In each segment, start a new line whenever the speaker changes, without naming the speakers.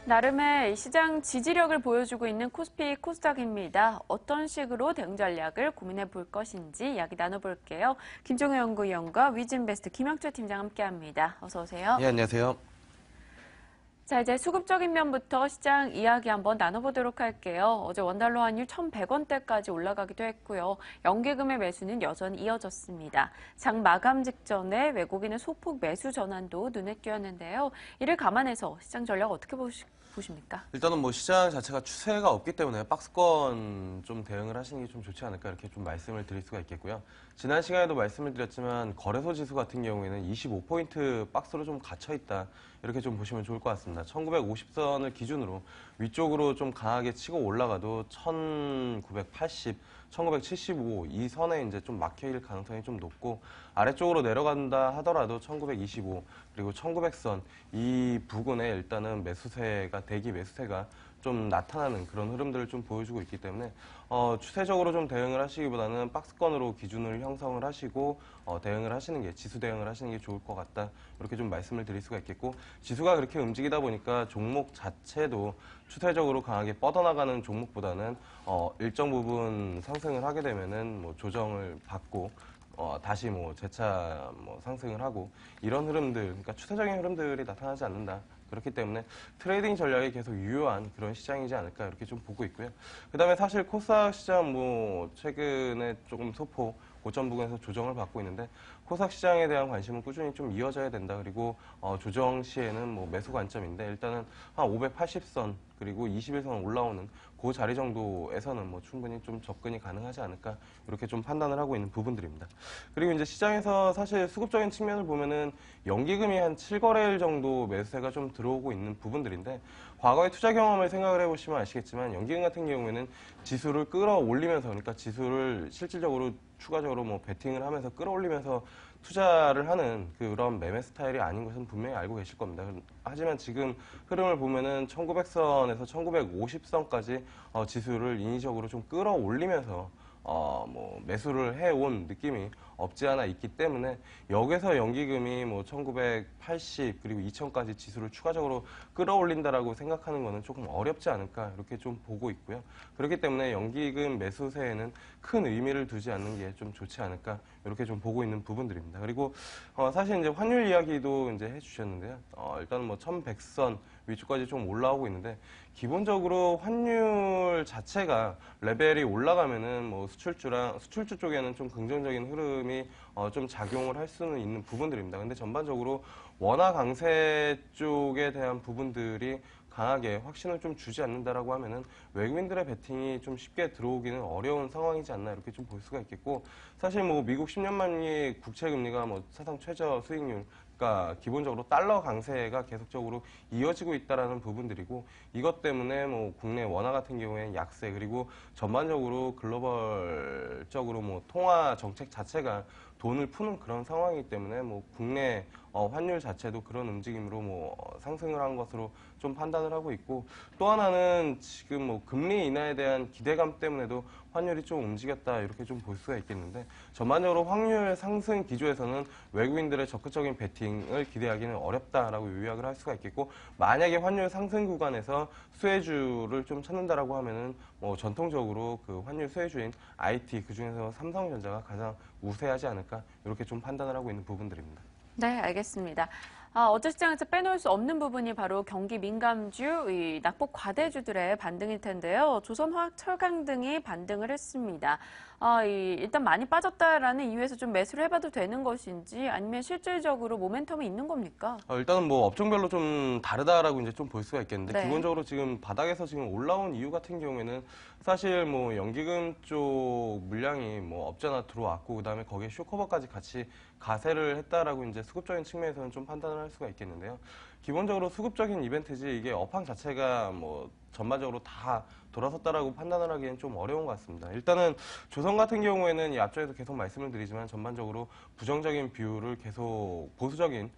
나름의 시장 지지력을 보여주고 있는 코스피 코스닥입니다. 어떤 식으로 대응 전략을 고민해 볼 것인지 이야기 나눠볼게요. 김종우 연구위원과 위즈인베스트 김영철 팀장 함께합니다. 어서 오세요.
예, 안녕하세요.
자, 이제 수급적인 면부터 시장 이야기 한번 나눠보도록 할게요. 어제 원달러 환율 1,100원대까지 올라가기도 했고요. 연기금의 매수는 여전히 이어졌습니다. 장 마감 직전에 외국인의 소폭 매수 전환도 눈에 띄었는데요. 이를 감안해서 시장 전략 어떻게 보십니까?
일단은 뭐 시장 자체가 추세가 없기 때문에 박스권 좀 대응을 하시는 게 좀 좋지 않을까 이렇게 좀 말씀을 드릴 수가 있겠고요. 지난 시간에도 말씀을 드렸지만 거래소 지수 같은 경우에는 25포인트 박스로 좀 갇혀 있다. 이렇게 좀 보시면 좋을 것 같습니다. 1950선을 기준으로 위쪽으로 좀 강하게 치고 올라가도 1980, 1975 이 선에 이제 좀 막혀일 가능성이 좀 높고 아래쪽으로 내려간다 하더라도 1925 그리고 1900선 이 부근에 일단은 매수세가 대기 매수세가 좀 나타나는 그런 흐름들을 좀 보여주고 있기 때문에 추세적으로 좀 대응을 하시기보다는 박스권으로 기준을 형성을 하시고 대응을 하시는 게 지수 대응을 하시는 게 좋을 것 같다 이렇게 좀 말씀을 드릴 수가 있겠고 지수가 그렇게 움직이다 보니까 종목 자체도 추세적으로 강하게 뻗어나가는 종목보다는 일정 부분 상승을 하게 되면은 뭐 조정을 받고 다시 뭐 재차 뭐 상승을 하고 이런 흐름들, 그러니까 추세적인 흐름들이 나타나지 않는다. 그렇기 때문에 트레이딩 전략이 계속 유효한 그런 시장이지 않을까 이렇게 좀 보고 있고요. 그다음에 사실 코스닥 시장 뭐 최근에 조금 소폭 고점 부근에서 조정을 받고 있는데 코스닥 시장에 대한 관심은 꾸준히 좀 이어져야 된다. 그리고 조정 시에는 뭐 매수 관점인데 일단은 한 580선 그리고 21선 올라오는 그 자리 정도에서는 뭐 충분히 좀 접근이 가능하지 않을까 이렇게 좀 판단을 하고 있는 부분들입니다. 그리고 이제 시장에서 사실 수급적인 측면을 보면은 연기금이 한 7거래일 정도 매수세가 좀 들어오고 있는 부분들인데 과거의 투자 경험을 생각을 해보시면 아시겠지만 연기금 같은 경우에는 지수를 끌어올리면서 그러니까 지수를 실질적으로 추가적으로 뭐 베팅을 하면서 끌어올리면서 투자를 하는 그런 매매 스타일이 아닌 것은 분명히 알고 계실 겁니다. 하지만 지금 흐름을 보면은 1900선에서 1950선까지 지수를 인위적으로 좀 끌어올리면서 뭐 매수를 해온 느낌이 없지 않아 있기 때문에 여기서 연기금이 뭐 1980 그리고 2000까지 지수를 추가적으로 끌어올린다라고 생각하는 것은 조금 어렵지 않을까 이렇게 좀 보고 있고요. 그렇기 때문에 연기금 매수세에는 큰 의미를 두지 않는 게 좀 좋지 않을까 이렇게 좀 보고 있는 부분들입니다. 그리고 사실 이제 환율 이야기도 이제 해주셨는데요. 일단 뭐 1100선 위쪽까지 좀 올라오고 있는데 기본적으로 환율 자체가 레벨이 올라가면은 뭐 수출주 쪽에는 좀 긍정적인 흐름이 좀 작용을 할 수는 있는 부분들입니다. 근데 전반적으로 원화 강세 쪽에 대한 부분들이 강하게 확신을 좀 주지 않는다라고 하면은 외국인들의 베팅이 좀 쉽게 들어오기는 어려운 상황이지 않나 이렇게 좀 볼 수가 있겠고 사실 뭐 미국 10년 만기 국채 금리가 뭐 사상 최저 수익률 그러니까 기본적으로 달러 강세가 계속적으로 이어지고 있다라는 부분들이고 이것 때문에 뭐 국내 원화 같은 경우에는 약세 그리고 전반적으로 글로벌적으로 뭐 통화 정책 자체가 돈을 푸는 그런 상황이기 때문에 뭐 국내 환율 자체도 그런 움직임으로 뭐 상승을 한 것으로 좀 판단을 하고 있고 또 하나는 지금 뭐 금리 인하에 대한 기대감 때문에도 환율이 좀 움직였다 이렇게 좀 볼 수가 있겠는데 전반적으로 환율 상승 기조에서는 외국인들의 적극적인 베팅을 기대하기는 어렵다라고 요약을 할 수가 있겠고 만약에 환율 상승 구간에서 수혜주를 좀 찾는다라고 하면은 뭐 전통적으로 그 환율 수혜주인 IT 그중에서 삼성전자가 가장 우세하지 않을까 이렇게 좀 판단을 하고 있는 부분들입니다.
네, 알겠습니다. 어제 시장에서 빼놓을 수 없는 부분이 바로 경기 민감주, 이 낙폭 과대주들의 반등일 텐데요. 조선화학, 철강 등이 반등을 했습니다. 일단 많이 빠졌다라는 이유에서 좀 매수를 해봐도 되는 것인지 아니면 실질적으로 모멘텀이 있는 겁니까?
일단은 뭐 업종별로 좀 다르다라고 이제 좀 볼 수가 있겠는데
네.
기본적으로 지금 바닥에서 지금 올라온 이유 같은 경우에는 사실 뭐 연기금 쪽 물량이 뭐 없잖아 들어왔고 그다음에 거기에 쇼커버까지 같이 가세를 했다라고 이제 수급적인 측면에서는 좀 판단을 할 수가 있겠는데요. 기본적으로 수급적인 이벤트지 이게 업황 자체가 뭐 전반적으로 다 돌아섰다라고 판단을 하기엔 좀 어려운 것 같습니다. 일단은 조선 같은 경우에는 이 앞쪽에서 계속 말씀을 드리지만 전반적으로 부정적인 비율을 계속 보수적인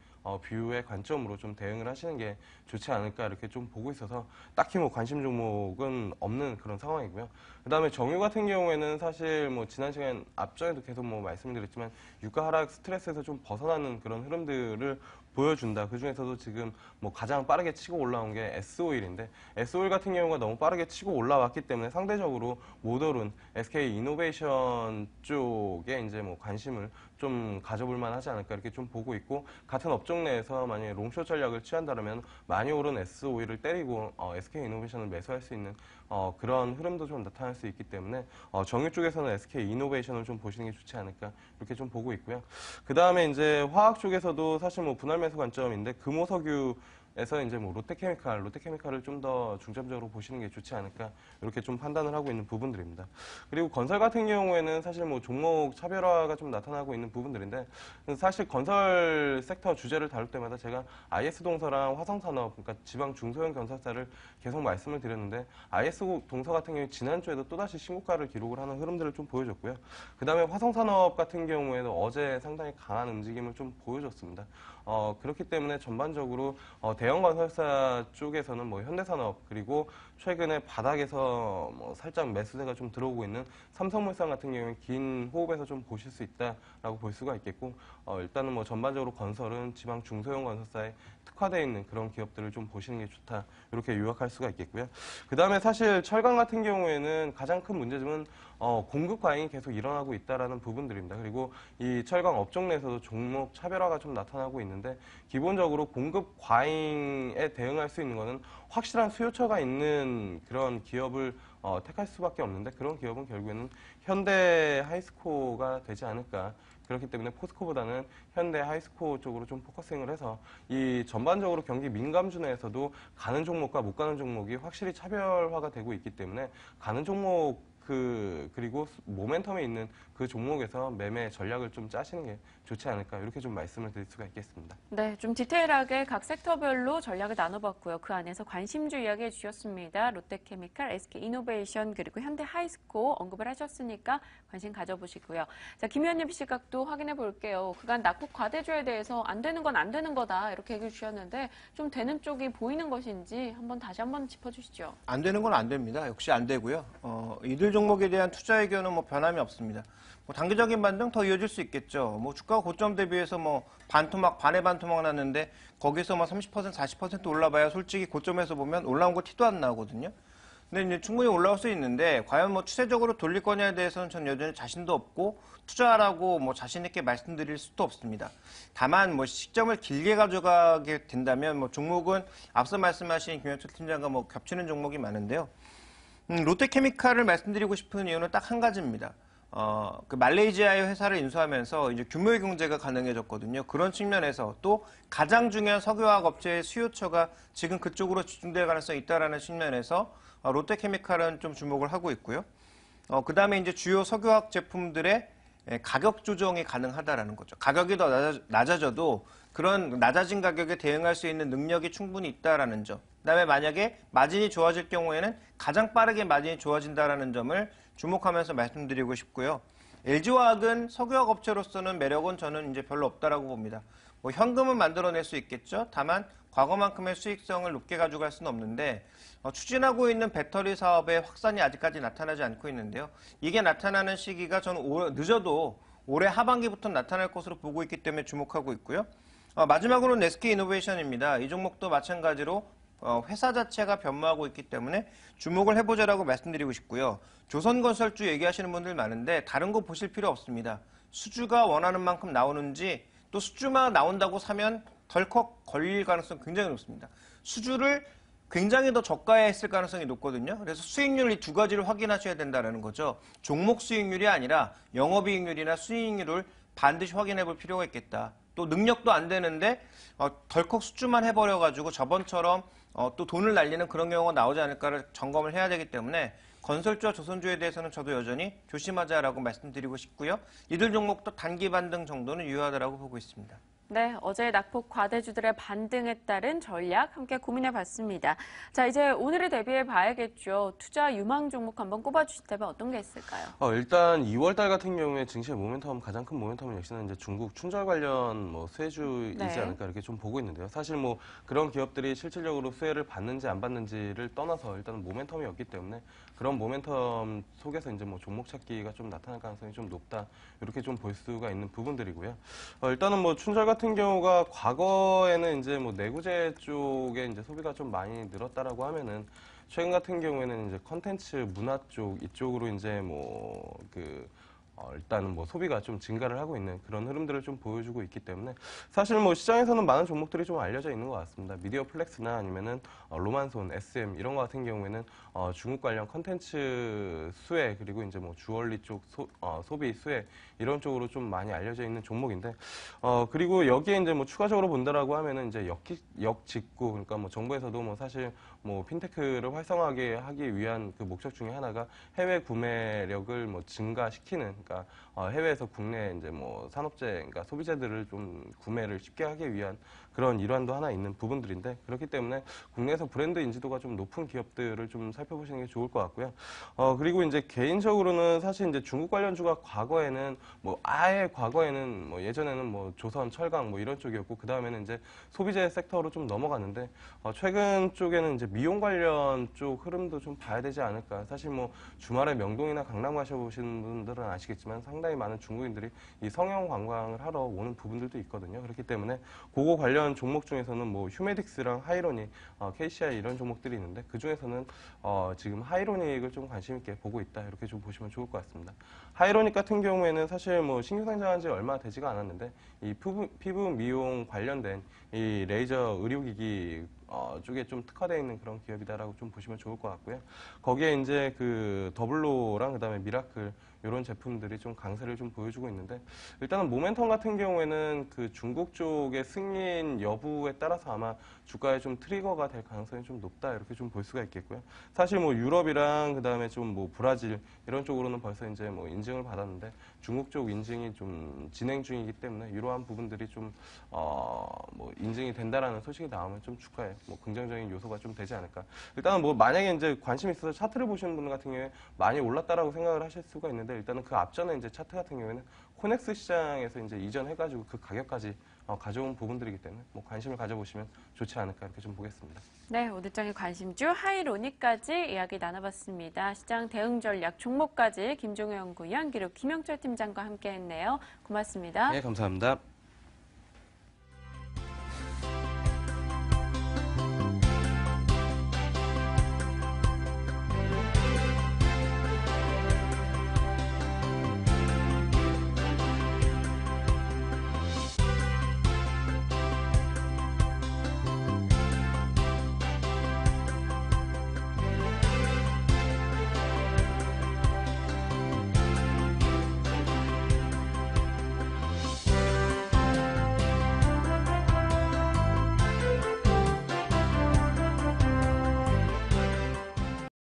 뷰의 관점으로 좀 대응을 하시는 게 좋지 않을까 이렇게 좀 보고 있어서 딱히 뭐 관심 종목은 없는 그런 상황이고요. 그다음에 정유 같은 경우에는 사실 뭐 지난 시간 앞전에도 계속 뭐 말씀드렸지만 유가 하락 스트레스에서 좀 벗어나는 그런 흐름들을 보여준다. 그 중에서도 지금 뭐 가장 빠르게 치고 올라온 게 S오일인데 S오일 같은 경우가 너무 빠르게 치고 올라왔기 때문에 상대적으로 못 오른 SK 이노베이션 쪽에 이제 뭐 관심을 좀 가져볼 만하지 않을까 이렇게 좀 보고 있고 같은 업종 내에서 만약에 롱숏 전략을 취한다면 많이 오른 S오일을 때리고 SK 이노베이션을 매수할 수 있는 그런 흐름도 좀 나타날 수 있기 때문에 정유 쪽에서는 SK 이노베이션을 좀 보시는 게 좋지 않을까 이렇게 좀 보고 있고요. 그 다음에 이제 화학 쪽에서도 사실 뭐 분할 매수 관점인데 금호석유에서 이제 뭐 롯데케미칼을 좀 더 중점적으로 보시는 게 좋지 않을까 이렇게 좀 판단을 하고 있는 부분들입니다. 그리고 건설 같은 경우에는 사실 뭐 종목 차별화가 좀 나타나고 있는 부분들인데 사실 건설 섹터 주제를 다룰 때마다 제가 IS동서랑 화성산업 그러니까 지방 중소형 건설사를 계속 말씀을 드렸는데 IS동서 같은 경우에 지난주에도 또다시 신고가를 기록을 하는 흐름들을 좀 보여줬고요. 그 다음에 화성산업 같은 경우에도 어제 상당히 강한 움직임을 좀 보여줬습니다. 그렇기 때문에 전반적으로 대형 건설사 쪽에서는 뭐 현대산업 그리고 최근에 바닥에서 뭐 살짝 매수세가 좀 들어오고 있는 삼성물산 같은 경우에 긴 호흡에서 좀 보실 수 있다라고 볼 수가 있겠고 일단은 뭐 전반적으로 건설은 지방 중소형 건설사에 특화되어 있는 그런 기업들을 좀 보시는 게 좋다 이렇게 요약할 수가 있겠고요. 그 다음에 사실 철강 같은 경우에는 가장 큰 문제점은 공급 과잉이 계속 일어나고 있다라는 부분들입니다. 그리고 이 철강 업종 내에서도 종목 차별화가 좀 나타나고 있는데 기본적으로 공급 과잉에 대응할 수 있는 것은 확실한 수요처가 있는 그런 기업을 택할 수밖에 없는데 그런 기업은 결국에는 현대 하이스코어가 되지 않을까. 그렇기 때문에 포스코보다는 현대 하이스코어 쪽으로 좀 포커싱을 해서 이 전반적으로 경기 민감주 내에서도 가는 종목과 못 가는 종목이 확실히 차별화가 되고 있기 때문에 가는 종목 그리고 모멘텀에 있는 그 종목에서 매매 전략을 좀 짜시는 게 좋지 않을까 이렇게 좀 말씀을 드릴 수가 있겠습니다.
네, 좀 디테일하게 각 섹터별로 전략을 나눠봤고요. 그 안에서 관심주 이야기해 주셨습니다. 롯데케미칼, SK이노베이션 그리고 현대하이스코 언급을 하셨으니까 관심 가져보시고요. 자, 김 의원님 시각도 확인해 볼게요. 그간 낙폭 과대주에 대해서 안 되는 건 안 되는 거다 이렇게 얘기해 주셨는데 좀 되는 쪽이 보이는 것인지 다시 한번 짚어주시죠.
안 되는 건 안 됩니다. 역시 안 되고요. 이들 종목에 대한 투자 의견은 뭐 변함이 없습니다. 뭐 단기적인 반등 더 이어질 수 있겠죠. 뭐 주가 고점 대비해서 뭐 반의 반토막 났는데 거기서 뭐 30%, 40% 올라봐야 솔직히 고점에서 보면 올라온 거 티도 안 나거든요. 근데 이제 충분히 올라올 수 있는데 과연 뭐 추세적으로 돌릴 거냐에 대해서는 전 여전히 자신도 없고 투자하라고 뭐 자신 있게 말씀드릴 수도 없습니다. 다만 뭐 시점을 길게 가져가게 된다면 뭐 종목은 앞서 말씀하신 김현철 팀장과 뭐 겹치는 종목이 많은데요. 롯데케미칼을 말씀드리고 싶은 이유는 딱 한 가지입니다. 그 말레이시아의 회사를 인수하면서 이제 규모의 경제가 가능해졌거든요. 그런 측면에서 또 가장 중요한 석유화학 업체의 수요처가 지금 그쪽으로 집중될 가능성이 있다라는 측면에서 롯데케미칼은 좀 주목을 하고 있고요. 그 다음에 이제 주요 석유화학 제품들의 가격 조정이 가능하다라는 거죠. 가격이 더 낮아져도 그런 낮아진 가격에 대응할 수 있는 능력이 충분히 있다라는 점. 그다음에 만약에 마진이 좋아질 경우에는 가장 빠르게 마진이 좋아진다라는 점을 주목하면서 말씀드리고 싶고요. LG화학은 석유화학 업체로서는 매력은 저는 이제 별로 없다라고 봅니다. 뭐 현금은 만들어낼 수 있겠죠. 다만 과거만큼의 수익성을 높게 가져갈 수는 없는데 추진하고 있는 배터리 사업의 확산이 아직까지 나타나지 않고 있는데요. 이게 나타나는 시기가 저는 늦어도 올해 하반기부터 나타날 것으로 보고 있기 때문에 주목하고 있고요. 마지막으로는 SK이노베이션입니다. 이 종목도 마찬가지로 회사 자체가 변모하고 있기 때문에 주목을 해보자라고 말씀드리고 싶고요. 조선건설주 얘기하시는 분들 많은데 다른 거 보실 필요 없습니다. 수주가 원하는 만큼 나오는지 또 수주만 나온다고 사면 덜컥 걸릴 가능성이 굉장히 높습니다. 수주를 굉장히 더 저가에 했을 가능성이 높거든요. 그래서 수익률 이 두 가지를 확인하셔야 된다는 거죠. 종목 수익률이 아니라 영업이익률이나 수익률을 반드시 확인해 볼 필요가 있겠다. 또 능력도 안 되는데 덜컥 수주만 해버려가지고 저번처럼 또 돈을 날리는 그런 경우가 나오지 않을까를 점검을 해야 되기 때문에 건설주와 조선주에 대해서는 저도 여전히 조심하자라고 말씀드리고 싶고요. 이들 종목도 단기 반등 정도는 유효하다라고 보고 있습니다.
네, 어제 낙폭 과대주들의 반등에 따른 전략 함께 고민해 봤습니다. 자, 이제 오늘을 대비해 봐야겠죠. 투자 유망 종목 한번 꼽아주신다면 어떤 게 있을까요?
일단 2월 달 같은 경우에 증시의 모멘텀, 가장 큰 모멘텀은 역시나 이제 중국 춘절 관련 뭐 수혜주이지
네.
않을까 이렇게 좀 보고 있는데요. 사실 뭐 그런 기업들이 실질적으로 수혜를 받는지 안 받는지를 떠나서 일단은 모멘텀이 없기 때문에 그런 모멘텀 속에서 이제 뭐 종목 찾기가 좀 나타날 가능성이 좀 높다. 이렇게 좀 볼 수가 있는 부분들이고요. 일단은 뭐 춘절 같은 경우가 과거에는 이제 뭐 내구재 쪽에 이제 소비가 좀 많이 늘었다라고 하면은 최근 같은 경우에는 이제 컨텐츠 문화 쪽 이쪽으로 이제 일단은 뭐 소비가 좀 증가를 하고 있는 그런 흐름들을 좀 보여주고 있기 때문에 사실 뭐 시장에서는 많은 종목들이 좀 알려져 있는 것 같습니다. 미디어 플렉스나 아니면은 로만손, SM 이런 거 같은 경우에는 중국 관련 컨텐츠 수혜 그리고 이제 뭐 주얼리 쪽 소비 수혜 이런 쪽으로 좀 많이 알려져 있는 종목인데 그리고 여기에 이제 뭐 추가적으로 본다라고 하면은 이제 역직구 그러니까 뭐 정부에서도 뭐 사실 뭐 핀테크를 활성화하게 하기 위한 그 목적 중에 하나가 해외 구매력을 뭐 증가시키는 그러니까 해외에서 국내 이제 뭐 산업재 그러니까 소비재들을 좀 구매를 쉽게 하기 위한 그런 일환도 하나 있는 부분들인데 그렇기 때문에 국내에서 브랜드 인지도가 좀 높은 기업들을 좀 살펴보시는 게 좋을 것 같고요. 그리고 이제 개인적으로는 사실 이제 중국 관련주가 과거에는 뭐 아예 과거에는 뭐 예전에는 뭐 조선, 철강 뭐 이런 쪽이었고 그 다음에는 이제 소비재 섹터로 좀 넘어갔는데 최근 쪽에는 이제 미용 관련 쪽 흐름도 좀 봐야 되지 않을까. 사실 뭐 주말에 명동이나 강남 가셔보신 분들은 아시겠지만 상당히 많은 중국인들이 이 성형 관광을 하러 오는 부분들도 있거든요. 그렇기 때문에 그거 관련 종목 중에서는 뭐 휴메딕스랑 하이로닉, KCI 이런 종목들이 있는데 그 중에서는 지금 하이로닉을 좀 관심 있게 보고 있다 이렇게 좀 보시면 좋을 것 같습니다. 하이로닉 같은 경우에는 사실 뭐 신규 상장한 지 얼마 되지가 않았는데 이 피부 미용 관련된 이 레이저 의료기기 쪽에 좀 특화되어 있는 그런 기업이다라고 좀 보시면 좋을 것 같고요. 거기에 이제 그 더블로랑 그다음에 미라클 이런 제품들이 좀 강세를 좀 보여주고 있는데 일단은 모멘텀 같은 경우에는 그 중국 쪽의 승인 여부에 따라서 아마 주가에 좀 트리거가 될 가능성이 좀 높다 이렇게 좀 볼 수가 있겠고요. 사실 뭐 유럽이랑 그다음에 좀 뭐 브라질 이런 쪽으로는 벌써 이제 뭐 인증을 받았는데 중국 쪽 인증이 좀 진행 중이기 때문에 이러한 부분들이 좀 뭐 인증이 된다라는 소식이 나오면 좀 주가에 뭐 긍정적인 요소가 좀 되지 않을까. 일단은 뭐 만약에 이제 관심 있어서 차트를 보시는 분들 같은 경우에 많이 올랐다라고 생각을 하실 수가 있는데 일단은 그 앞전에 이제 차트 같은 경우에는 코넥스 시장에서 이제 이전해가지고 그 가격까지 가져온 부분들이기 때문에 뭐 관심을 가져보시면 좋지 않을까 이렇게 좀 보겠습니다.
네, 오늘 장의 관심주 하이로닉까지 이야기 나눠봤습니다. 시장 대응 전략 종목까지 김종호 연구위원 그리고 김영철 팀장과 함께했네요. 고맙습니다.
네, 감사합니다.